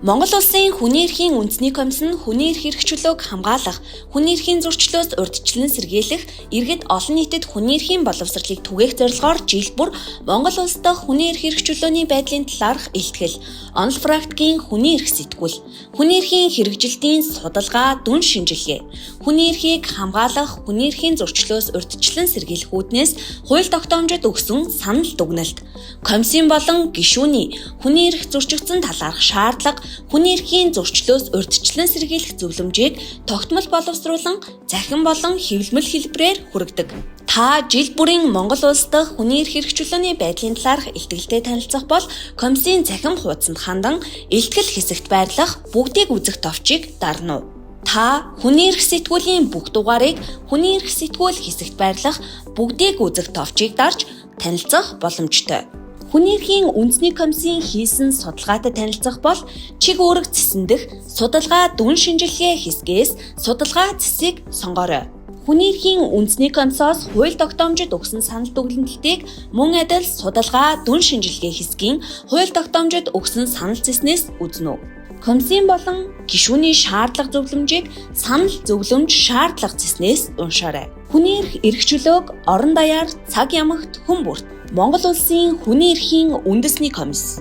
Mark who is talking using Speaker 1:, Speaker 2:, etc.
Speaker 1: Монгол Улсын хүний эрхийн үндэсний комисс нь хүний эрх хэрэгжүүлэг хамгаалах, хүний эрхийн зөрчлөөс урьдчилан сэргийлэх, иргэд олон нийтэд хүний эрхийн боловсролыг түгээх зорилгоор жил бүр Монгол Улс дахь хүний эрх хэрэгжүүлээний байдлын талаарх илтгэл, онол практикийн хүний эрх сэтгүүл, хүний эрхийн хэрэгжилтийн судалгаа, дүн шинжилгээ, хүний эрхийг хамгаалах, хүний эрхийн зөрчлөөс урьдчилан сэргийлэх үүднээс хууль тогтоомжид өгсөн санал дүгнэлт, комиссийн болон гишүүний хүний эрх зөрчигдсөн талаарх шаардлага, хүний эрхийн зөрчлөөс урьдчилан сэргийлэх зөвлөмжийг тогтмол боловсруулан захин болон хэвлэмэл хэлбэрээр хүргэдэг. Та жил бүрийн Монгол Улс дахь хүний эрх хэрэгжүүлээний байдлын талаарх илтгэлтэй танилцах бол комиссийн захин хуудсанд хандан илтгэл хэсэгт байрлах бүгдийг үзэх товчийг дарна уу? Та хүний эрх сэтгүүлийн бүх дугаарыг хүний эрх сэтгүүл хэсэгт байрлах бүгдийг үзэх товчийг дарж танилцах боломжтой. Хүний эрхийн үндэсний комиссийн хийсэн судалгаатай танилцах бол чиг үүрэг цэсэн дэх судалгаа дүн шинжилгээ хэсгээс судалгаа цэсийг сонгоорой. Хүний эрхийн үндэсний комиссоос хууль тогтоомжид өгсөн санал дүгнэлтийг мөн адил судалгаа дүн шинжилгээ хэсгийн хууль тогтоомжид өгсөн санал цэснээс үзнэ үү? Комиссийн болон гишүүний шаардлага зөвлөмжийг санал зөвлөмж шаардлага цэснээс уншаарай. Хүний эрх эрхчлөөг орон даяар цаг ямагт хүн бүрт Монгол Улсын хүний эрхийн үндэсний комисс